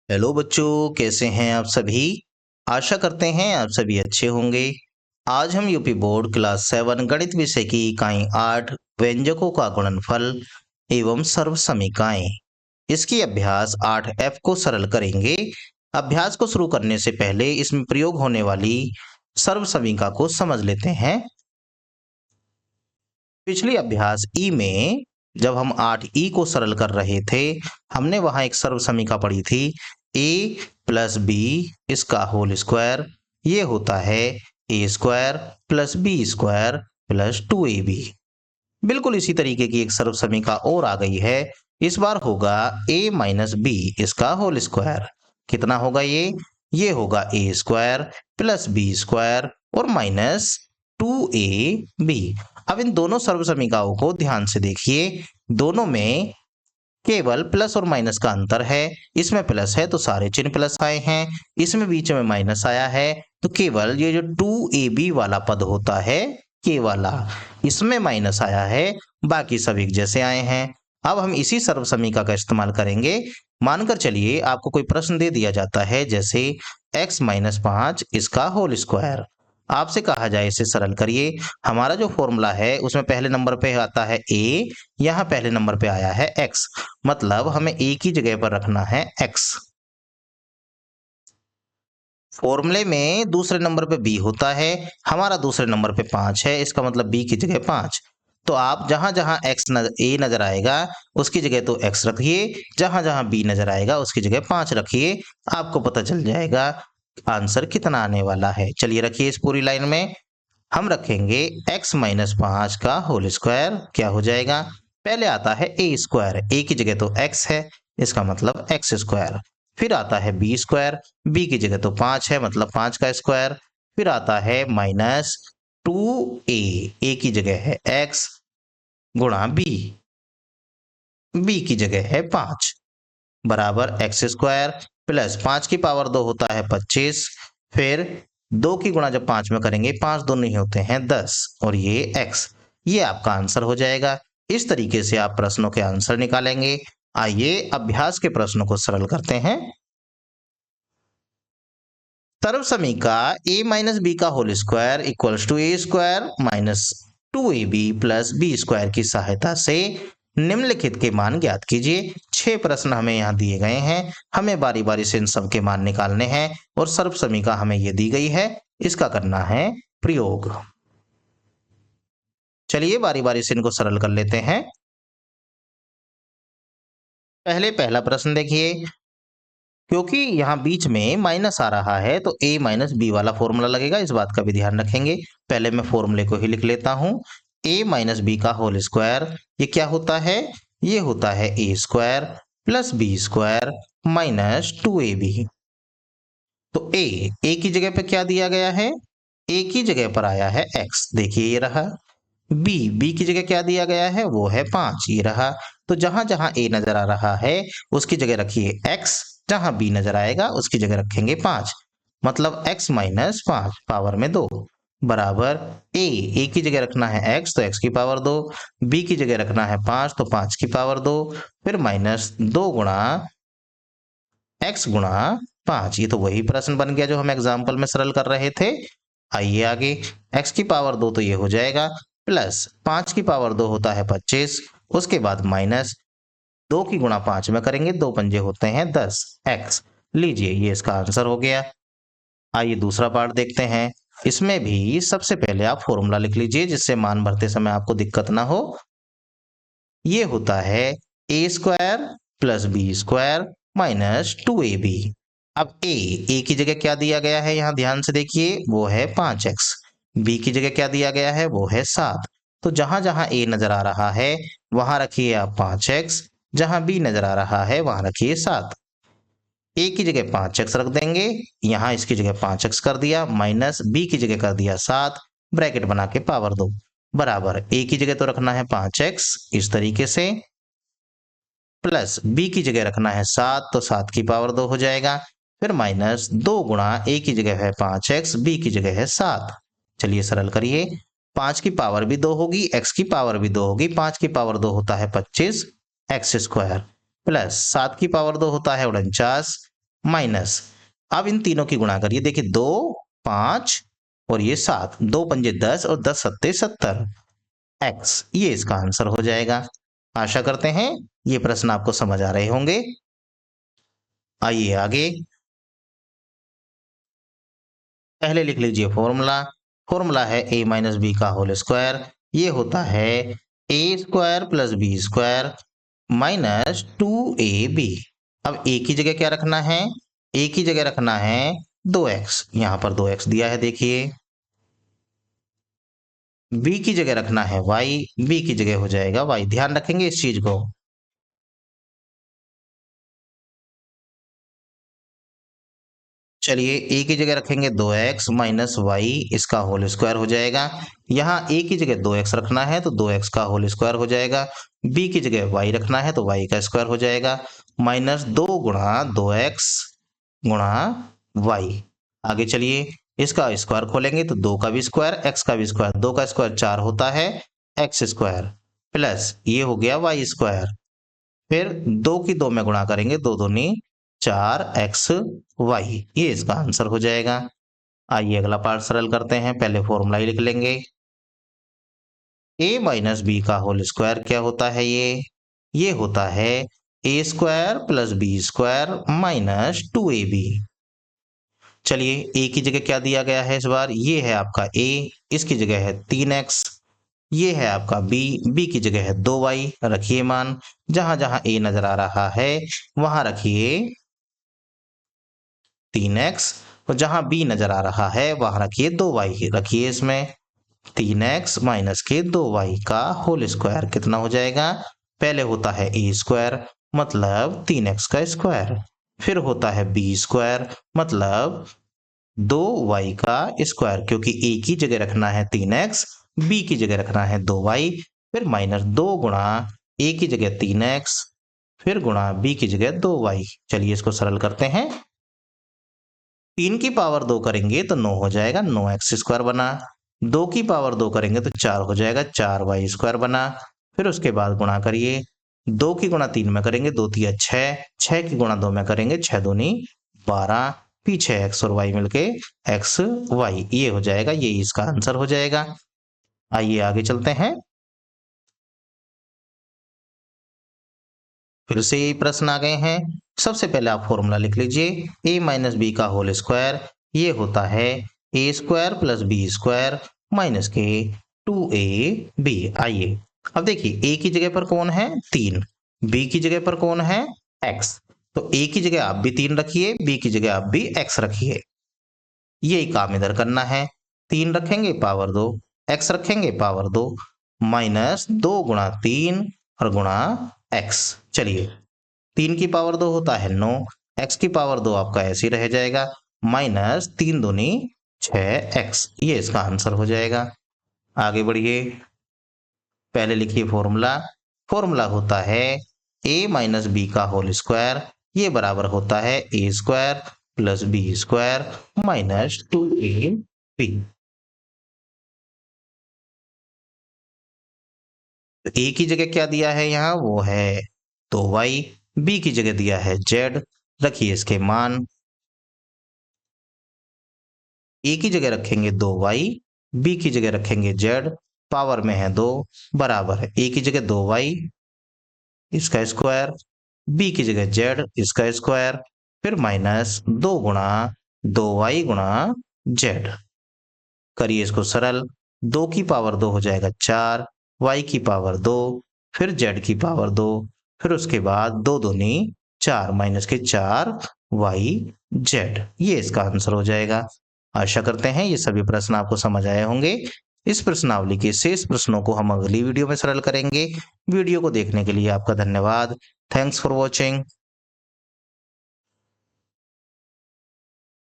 Hello बच्चों, कैसे हैं आप सभी। आशा करते हैं आप सभी अच्छे होंगे। आज हम यूपी बोर्ड क्लास 7 गणित विषय की इकाई 8 व्यंजकों का गुणनफल एवं सर्व समीकाएं इसकी अभ्यास 8F को सरल करेंगे। अभ्यास को शुरू करने से पहले इसमें प्रयोग होने वाली सर्व समीका को समझ लेते हैं। पिछली अभ्यास ई में जब हम 8E को सरल कर रहे थे, हमने वहां एक सर्व समीका पढ़ी थी a प्लस बी इसका होल स्क्वायर। ये होता है a square plus B square plus 2ab। बिल्कुल इसी तरीके की एक सर्व समीका और आ गई है। इस बार होगा a माइनस बी इसका होल स्क्वायर। कितना होगा ये होगा a square plus B square और माइनस 2ab। अब इन दोनों सर्व समीकाओं को ध्यान से देखिए। दोनों में केवल प्लस और माइनस का अंतर है। इसमें प्लस है तो सारे चिन्ह प्लस आए हैं, इसमें बीच में माइनस आया है तो केवल ये जो 2ab वाला पद होता है के वाला, इसमें माइनस आया है, बाकी सब एक जैसे आए हैं। अब हम इसी सर्व समीका का इस्तेमाल करेंगे। मानकर चलिए आपको कोई प्रश्न दे दिया जाता है, जैसे x माइनस 5 इसका होल स्क्वायर। आपसे कहा जाए इसे सरल करिए। हमारा जो फॉर्मूला है उसमें पहले नंबर पे आता है a, यहाँ पहले नंबर पे आया है x, मतलब हमें a की जगह पर रखना है x। फॉर्मूले में दूसरे नंबर पे b होता है, हमारा दूसरे नंबर पे 5 है, इसका मतलब b की जगह 5। तो आप जहां जहां a नजर आएगा उसकी जगह तो x रखिए, जहां जहां b नजर आएगा उसकी जगह 5 रखिए। आपको पता चल जाएगा आंसर कितना आने वाला है। चलिए रखिए इस पूरी लाइन में। हम रखेंगे x माइनस 5 का होल स्क्वायर, क्या हो जाएगा। पहले आता है a स्क्वायर, a की जगह तो x है, इसका मतलब x स्क्वायर। फिर आता है b स्क्वायर, b की जगह तो 5 है, मतलब 5 का स्क्वायर। फिर आता है माइनस 2a, a की जगह है x गुणा b की जगह है 5 बराबर x स्क्वायर प्लस 5 की पावर 2 होता है 25। फिर 2 की गुणा जब 5 में करेंगे, 5 दोनों ही होते हैं 10 और ये x। ये आपका आंसर हो जाएगा। इस तरीके से आप प्रश्नों के आंसर निकालेंगे। आइए अभ्यास के प्रश्नों को सरल करते हैं। सर्व समीका a माइनस बी का whole square equals to a square minus 2ab plus B square की सहायता से निम्नलिखित के मान ज्ञात कीजिए। 6 प्रश्न हमें यहाँ दिए गए हैं, हमें बारी बारी से इन सब के मान निकालने हैं और सर्व समीका हमें ये दी गई है, इसका करना है प्रयोग। चलिए बारी बारी से इनको सरल कर लेते हैं। पहला प्रश्न देखिए, क्योंकि यहाँ बीच में माइनस आ रहा है तो a माइनस बी वाला फॉर्मूला लगेगा, इस बात का भी ध्यान रखेंगे। पहले मैं फॉर्मूले को ही लिख लेता हूँ। a माइनस बी का होल स्क्वायर, ये क्या होता है, ये होता है a square plus B square minus 2ab। तो a की जगह पे क्या दिया गया है, a की जगह पर आया है x, देखिए ये रहा। b की जगह क्या दिया गया है, वो है 5, ये रहा। तो जहां जहां a नजर आ रहा है उसकी जगह रखिए x, जहां b नजर आएगा उसकी जगह रखेंगे 5, मतलब x माइनस 5 पावर में 2 बराबर a की जगह रखना है x तो x की पावर 2, b की जगह रखना है 5 तो 5 की पावर 2, फिर माइनस 2 गुणा x गुणा 5। ये तो वही प्रश्न बन गया जो हम एग्जाम्पल में सरल कर रहे थे। आइए आगे, x की पावर 2 तो ये हो जाएगा, प्लस 5 की पावर 2 होता है 25, उसके बाद माइनस 2 की गुणा 5 में करेंगे, 2 पंजे होते हैं 10 x। लीजिए ये इसका आंसर हो गया। आइए दूसरा पार्ट देखते हैं। इसमें भी सबसे पहले आप फॉर्मूला लिख लीजिए जिससे मान भरते समय आपको दिक्कत ना हो। ये होता है a square plus B square minus 2ab। अब a की जगह क्या दिया गया है, यहाँ ध्यान से देखिए, वो है 5x। b की जगह क्या दिया गया है, वो है 7। तो जहां जहां a नजर आ रहा है वहां रखिए आप 5x, जहां b नजर आ रहा है वहां रखिए 7। a की जगह 5x रख देंगे, यहाँ इसकी जगह 5x कर दिया, माइनस b की जगह कर दिया 7, ब्रैकेट बना के पावर 2 बराबर a की जगह तो रखना है 5x इस तरीके से, प्लस b की जगह रखना है 7 तो 7 की पावर 2 हो जाएगा, फिर माइनस 2 गुणा a की जगह है 5x, b की जगह है 7। चलिए सरल करिए, 5 की पावर भी 2 होगी, x की पावर भी 2 होगी, 5 की पावर 2 होता है 25 x स्क्वायर, प्लस 7 की पावर 2 होता है 49 माइनस, अब इन तीनों की गुणा करिए, देखिए 2, 5 और ये 7, 2 पंजे 10 और 10 सत्ते 70 एक्स, ये इसका आंसर हो जाएगा। आशा करते हैं ये प्रश्न आपको समझ आ रहे होंगे। आइए आगे, पहले लिख लीजिए फॉर्मूला। फॉर्मूला है a माइनस बी का होल स्क्वायर, ये होता है a square plus B square minus 2ab। अब a की जगह क्या रखना है, a की जगह रखना है 2x, यहां पर 2x दिया है देखिए। b की जगह रखना है y, b की जगह हो जाएगा y, ध्यान रखेंगे इस चीज को। चलिए a की जगह रखेंगे 2x माइनस वाई, इसका होल स्क्वायर हो जाएगा। यहाँ a की जगह 2x रखना है तो 2x का होल स्क्वायर हो जाएगा। b की जगह y रखना है तो y का स्क्वायर हो जाएगा, माइनस 2 गुणा 2x गुणा y। आगे चलिए, इसका स्क्वायर खोलेंगे तो 2 का भी स्क्वायर, x का भी स्क्वायर, 2 का स्क्वायर 4 होता है, x स्क्वायर प्लस ये हो गया y स्क्वायर। फिर 2 की 2 में गुणा करेंगे, 2 दूनी 4xy, ये इसका आंसर हो जाएगा। आइए अगला पार्ट सरल करते हैं, पहले फॉर्मूला ही लिख लेंगे। a माइनस बी का होल स्क्वायर क्या होता है, ये होता है a square plus B square minus 2ab। चलिए a की जगह क्या दिया गया है इस बार, ये है आपका a, इसकी जगह है 3x, ये है आपका b की जगह है 2y, रखिए मान, जहां जहां a नजर आ रहा है वहां रखिए 3x, और जहां b नजर आ रहा है वहां रखिए 2y, रखिए इसमें 3x माइनस के 2y का होल स्क्वायर कितना हो जाएगा, पहले होता है a स्क्वायर मतलब 3x का स्क्वायर, फिर होता है b स्क्वायर मतलब 2y का स्क्वायर, क्योंकि a की जगह रखना है 3x, b की जगह रखना है 2y, फिर माइनस 2 गुणा a की जगह 3x, फिर गुणा b की जगह 2y। चलिए इसको सरल करते हैं, 3 की पावर 2 करेंगे तो 9 हो जाएगा, 9x स्क्वायर बना, 2 की पावर 2 करेंगे तो 4 हो जाएगा, 4y स्क्वायर बना। फिर उसके बाद गुणा करिए, 2 की गुणा 3 में करेंगे 2 तिया 6, 6 की गुणा 2 में करेंगे 6 दूनी 12, पीछे x और y मिलके एक्स वाई, ये हो जाएगा, ये इसका आंसर हो जाएगा। आइए आगे चलते हैं, फिर से यही प्रश्न आ गए हैं। सबसे पहले आप फॉर्मूला लिख लीजिए, a माइनस बी का होल स्क्वायर, ये होता है a square plus B square minus के 2ab। आइए अब देखिए, a की जगह पर कौन है 3, b की जगह पर कौन है x, तो a की जगह आप भी 3 रखिए, b की जगह आप भी x रखिए, यही काम इधर करना है। 3 रखेंगे पावर 2, x रखेंगे पावर 2, माइनस 2 गुणा 3 और गुणा x। चलिए 3 की पावर 2 होता है 9, x की पावर 2 आपका ऐसे ही रह जाएगा, माइनस 3 दूनी 6x, ये इसका आंसर हो जाएगा। आगे बढ़िए, पहले लिखिए फॉर्मूला। फॉर्मूला होता है a माइनस बी का होल स्क्वायर, ये बराबर होता है a square plus B square minus 2ab। तो a की जगह क्या दिया है यहाँ, वो है 2y, b की जगह दिया है z, रखिए इसके मान, a की जगह रखेंगे 2y, b की जगह रखेंगे z, पावर में है 2, बराबर है a की जगह 2y इसका स्क्वायर, b की जगह z इसका स्क्वायर, फिर माइनस 2 गुणा 2y गुणा z। करिए इसको सरल, 2 की पावर 2 हो जाएगा 4, y की पावर 2, फिर z की पावर 2, फिर उसके बाद 2 दूनी 4 माइनस के 4y z, ये इसका आंसर हो जाएगा। आशा करते हैं ये सभी प्रश्न आपको समझ आए होंगे। इस प्रश्नावली के शेष प्रश्नों को हम अगली वीडियो में सरल करेंगे। वीडियो को देखने के लिए आपका धन्यवाद। Thanks for watching.